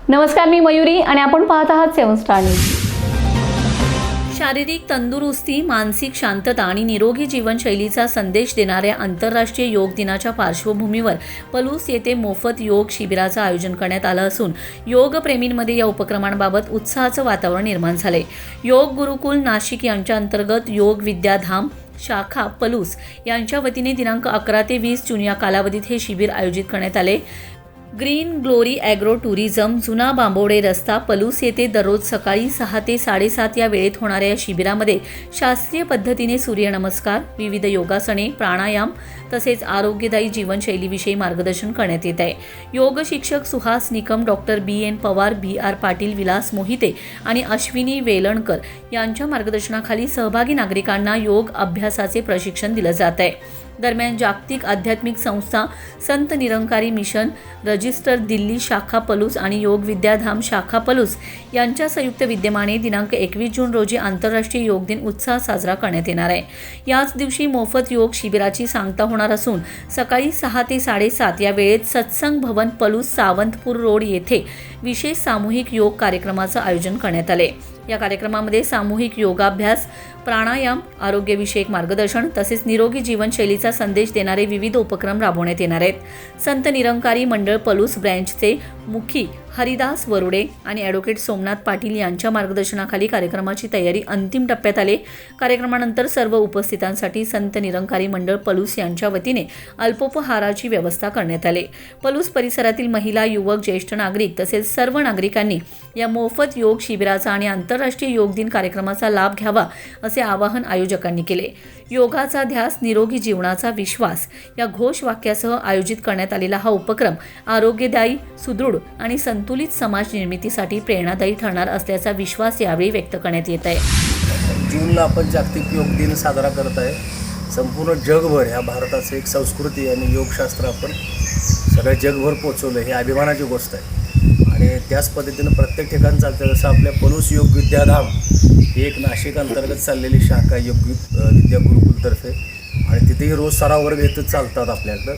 नमस्कार, मी मयुरी आणि आपण पाहत आहात 7 स्टार न्यूज. शारीरिक तंदुरुस्ती, मानसिक शांतता आणि निरोगी जीवनशैलीचा संदेश देणाऱ्या आंतरराष्ट्रीय योग दिनाच्या पार्श्वभूमीवर पलूस येथे मोफत योग शिबिराचं आयोजन करण्यात आलं असून योगप्रेमींमध्ये या उपक्रमांबाबत उत्साहाचं वातावरण निर्माण झाले. योग गुरुकुल नाशिक यांच्या अंतर्गत योग विद्याधाम शाखा पलूस यांच्या वतीने दिनांक 11 ते 20 जून या कालावधीत हे शिबिर आयोजित करण्यात आले. ग्रीन ग्लोरी ॲग्रो टुरिझम, जुना बांबोडे रस्ता, पलूस येथे दररोज सकाळी 6 ते 7:30 या वेळेत होणाऱ्या या शिबिरामध्ये शास्त्रीय पद्धतीने सूर्यनमस्कार, विविध योगासने, प्राणायाम तसेच आरोग्यदायी जीवनशैलीविषयी मार्गदर्शन करण्यात येत आहे. योग शिक्षक Suhas Nikam, doctor BN Pawar, BR Patil, Vilas Mohite आणि अश्विनी वेलणकर यांच्या मार्गदर्शनाखाली सहभागी नागरिकांना योग अभ्यासाचे प्रशिक्षण दिलं जात आहे. दरम्यान जागतिक आध्यात्मिक संस्था संत निरंकारी मिशन रजिस्टर दिल्ली शाखा पलूस आणि योग विद्याधाम शाखा पलूस यांच्या संयुक्त विद्यमाने दिनांक 21 जून रोजी आंतरराष्ट्रीय योग दिन उत्साहात साजरा करण्यात येणार आहे. याच दिवशी मोफत योग शिबिराची सांगता होणार असून सकाळी 6 ते 7:30 या वेळेत सत्संग भवन पलूस सावंतपूर रोड येथे विशेष सामूहिक योग कार्यक्रमाचं आयोजन करण्यात आले. या कार्यक्रमामध्ये सामूहिक योगाभ्यास, प्राणायाम, आरोग्यविषयक मार्गदर्शन तसेच निरोगी जीवनशैलीचा संदेश देणारे विविध उपक्रम राबवण्यात येणार आहेत. संत निरंकारी मंडळ पलूस ब्रँचचे मुखी हरिदास वरुडे आणि ॲडव्होकेट सोमनाथ पाटील यांच्या मार्गदर्शनाखाली कार्यक्रमाची तयारी अंतिम टप्प्यात आली. कार्यक्रमानंतर सर्व उपस्थितांसाठी संत निरंकारी मंडळ पलूस यांच्या वतीने अल्पोपहाराची व्यवस्था करण्यात आली. पलूस परिसरातील महिला, युवक, ज्येष्ठ नागरिक तसेच सर्व नागरिकांनी या मोफत योग शिबिराचा आणि आंतरराष्ट्रीय योग दिन कार्यक्रमाचा लाभ घ्यावा असे आवाहन आयोजकांनी केले. योगाचा ध्यास, निरोगी जीवनाचा विश्वास या घोषवाक्यासह आयोजित करण्यात आलेला हा उपक्रम आरोग्यदायी, सुदृढ आणि संतुलित समाज निर्मितीसाठी प्रेरणादायी ठरणार असल्याचा विश्वास यावेळी व्यक्त करण्यात येत आहे. जूनला आपण जागतिक योग दिन साजरा करत आहे. संपूर्ण जगभर ह्या भारताचं एक संस्कृती आणि योगशास्त्र आपण सगळ्या जगभर पोचवलं, ही अभिमानाची गोष्ट आहे. आणि त्याच पद्धतीनं प्रत्येक ठिकाणी चालतं. जसं आपल्या पलूस योग विद्याधाम ही एक नाशिक अंतर्गत चाललेली शाखा योग विद्या गुरुकुलतर्फे, आणि तिथेही रोज सराव वर्ग इथं चालतात आपल्याकडं.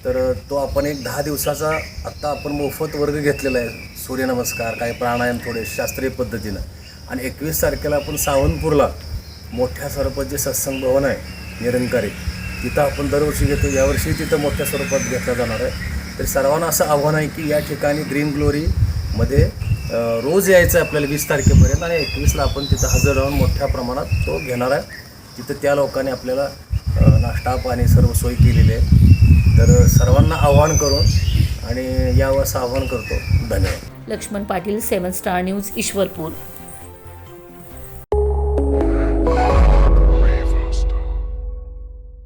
तर तो आपण एक 10 दिवसाचा आत्ता आपण मोफत वर्ग घेतलेला आहे. सूर्यनमस्कार, काही प्राणायाम थोडे शास्त्रीय पद्धतीनं. आणि 21 तारखेला आपण सावंतपूरला मोठ्या स्वरूपात जे सत्संग भवन आहे निरंकारी, तिथं आपण दरवर्षी घेतो. यावर्षी तिथं मोठ्या स्वरूपात घेतला जाणार आहे. तर सर्वांना असं आव्हान आहे की या ठिकाणी ग्रीन ग्लोरीमध्ये रोज यायचं आहे आपल्याला 20 तारखेपर्यंत, आणि 21ला आपण तिथं हजर राहून मोठ्या प्रमाणात तो घेणार आहे. तिथं त्या लोकांनी आपल्याला नाश्ता पाणी सर्व सोय केलेली आहे. तर सर्वांना आव्हान करून आणि यावर असं आव्हान करतो. धन्यवाद. Laxman Patil, 7 star news, Ishwarpur.